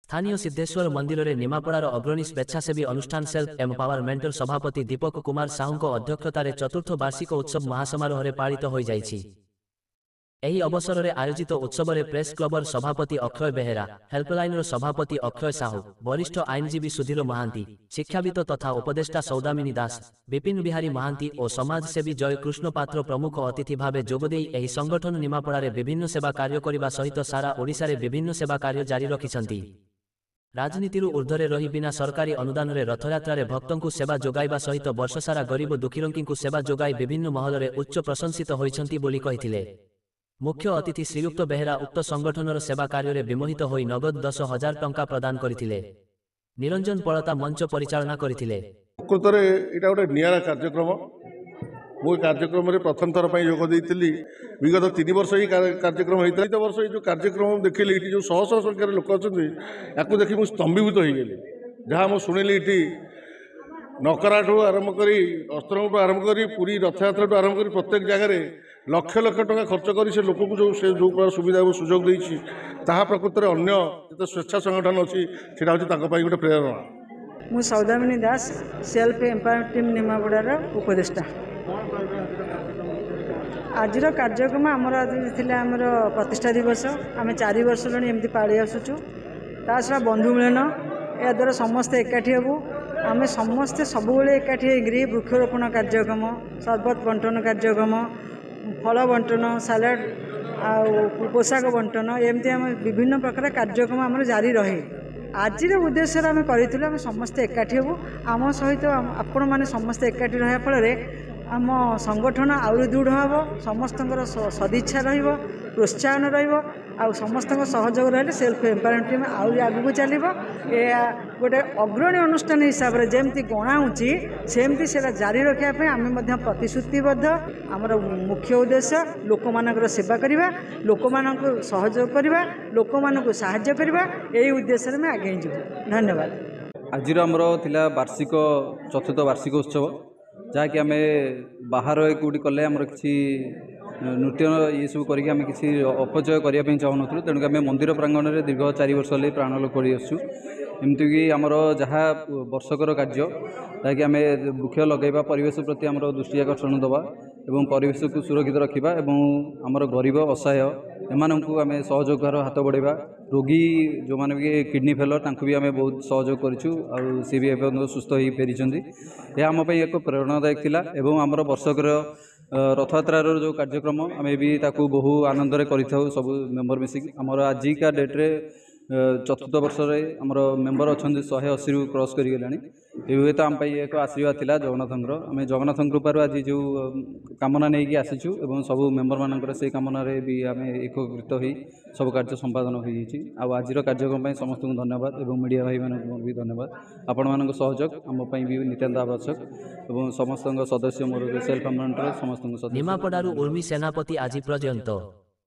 স্থানীয় সিদ্ধেশ্বর মন্দিরের নিমাপড়ার অগ্রণী স্বেচ্ছাসেবী অনুষ্ঠান সেଲ୍ফ এম্পাওয়ারমেন্টর সভাপতি দীপক কুমার সাহুଙ୍କ অধ্যক্ষতার চতুর্থ বার্ষিক উৎসব মহাসমারোহরে পালিত হয়ে যাইছি। ଏହି ଅବସରରେ ଆୟୋଜିତ ଉତ୍ସବରେ ପ୍ରେସ୍ କ୍ଲବର ସଭାପତି ଅକ୍ଷୟ ବେହେରା, ହେଲ୍ପଲାଇନର ସଭାପତି ଅକ୍ଷୟ ସାହୁ, ବରିଷ୍ଠ ଆଇନଜୀବୀ ସୁଧୀର ମହାନ୍ତି, ଶିକ୍ଷାବିତ ତଥା ଉପଦେଷ୍ଟା ସୌଦାମିନୀ ଦାସ, ବିପିନ ବିହାରୀ ମହାନ୍ତି ଓ ସମାଜସେବୀ ଜୟକୃଷ୍ଣ ପାତ୍ର ପ୍ରମୁଖ ଅତିଥି ଭାବେ ଯୋଗଦେଇ ଏହି ସଂଗଠନ ନିମାପଡ଼ାରେ ବିଭିନ୍ନ ସେବା କାର୍ଯ୍ୟ କରିବା ସହିତ ସାରା ଓଡ଼ିଶାରେ ବିଭିନ୍ନ ସେବା କାର୍ଯ୍ୟ ଜାରି ରଖିଛନ୍ତି। ରାଜନୀତିରୁ ଊର୍ଦ୍ଧ୍ୱରେ ରହି ବିନା ସରକାରୀ ଅନୁଦାନରେ ରଥଯାତ୍ରାରେ ଭକ୍ତଙ୍କୁ ସେବା ଯୋଗାଇବା ସହିତ ବର୍ଷସାରା ଗରିବ ଦୁଃଖୀରଙ୍କୀଙ୍କୁ ସେବା ଯୋଗାଇ ବିଭିନ୍ନ ମହଲରେ ଉଚ୍ଚ ପ୍ରଶଂସିତ ହୋଇଛନ୍ତି ବୋଲି କହିଥିଲେ। मुख्य अतिथि श्रीयुक्त बेहेरा उक्त संगठनर सेवा कार्य विमोहित होई नगद 10,000 टंका प्रदान करथिले। निरंजन पलता मंच परिचालना करथिले। प्रकृतरे एटा गोटे नियारा कार्यक्रम मो कार्यक्रम रे प्रथम थर पई योग देइतिली। विगत 3 वर्ष ही कार्यक्रम होइता। तो वर्ष जो कार्यक्रम देखिली इटी जो शह शह संख्यार लोक अछंती याकू देखि मु स्तंभीभूत होई गेली। जहाँ मु सुनिली इटी नकराठू आरंभ करी अस्त्रठू आरंभ करी पूरी रथयात्रा आरंभ करी प्रत्येक जगह लक्ष लक्ष टका खर्च कर लोक को जो सुविधा और सुजोग देती प्रकृत में अन्य जो स्वेच्छा संगठन अच्छी से गोटे प्रेरणा। मु सौदामिनी दास सेल्फ एम्पावरमेंट टीम निमापड़ार उपदेष्टा। आज कार्यक्रम आमर आमर प्रतिष्ठा दिवस आम 4 वर्ष एमती पाड़ी आसुचु। ताछड़ा बंधु मिलन या द्वारा समस्ते एकाठी हेबू। आम समस्ते सब एकाठी वृक्षरोपण कार्यक्रम, सरबत बंटन कार्यक्रम, फल बंटन, सालाड पोशाक बंटन एमती आम विभिन्न प्रकार कार्यक्रम आम जारी रहे। आज उद्देश्य आम करूँ समस्ते एकाठी हेबू। आम सहित आपण मैंने समस्ते एकाठी रहा फल आम संगठन आउरी दृढ़ हम, समस्त सदिच्छा प्रोत्साहन समस्त सहयोग रही सेल्फ एम्पावरमेंट टीम आउरी आगू चलो। गोटे अग्रणी अनुष्ठान हिसाब से जमती गणाऊँची सेमती से जारी रखापी आम प्रतिश्रुतिबद्ध। आमर मुख्य उद्देश्य लोक मान सेवा करवा, लोक मान सहयोग करवा, लोक मान साहाय्य करवा, यही उद्देश्य में आगे जीव। धन्यवाद। आज आमर थिला वार्षिक चतुर्थ वार्षिक उत्सव जहाँकि आम बाहर कौटी कले आमर किसी नृत्य ये सब करके आम किसी अपचय करने चाहूँ तेणुक आम मंदिर प्रांगण में दीर्घ 4 वर्ष है प्राणल कर एमतीक आमर जहाँ वर्षकर कार्य जहाँकि आम वृक्ष लगेगा, परिवेश प्रति आमर दृष्टि आकर्षण देवा एवं परिवेश को सुरक्षित रखा एवं आमर गरीब असहाय एमानंकु आम सहयोगार हाथ बढ़ेगा। रोगी जो मैंने भी किडनी फेलर तांकु भी आम बहुत सहयोग करूँ और सी भी सुस्थ हो फेरी यह आम एक प्रेरणादायक थिला। एवं आमर वर्षकर रथयात्रार जो कार्यक्रम आम भी ताकू बहु आनंद करूँ सब मेम्बर मिसिक। आमर आजिका डेट्रे चतुर्थ वर्ष आमर मेम्बर अच्छा 180 रु क्रॉस करगला। ये हुए तो आम एक आशीर्वाद थिला जगन्नाथंकर। आम जगन्नाथ कृपार आज जो कामना नहीं आसीचु एवं सब मेम्बर मानकर से कामना भी आम एकत्रित हो सब कार्य संपादन हो आज कार्यक्रम समस्त को धन्यवाद एवं मीडिया भाई मान भी धन्यवाद। आपण मान सहयोग आमपाई भी नितांत आवश्यक एवं समस्त सदस्य मोर सेल्फ एम्पावरमेंट समस्त निमापड़ारू उर्मी सेनापति आज पर्यंत।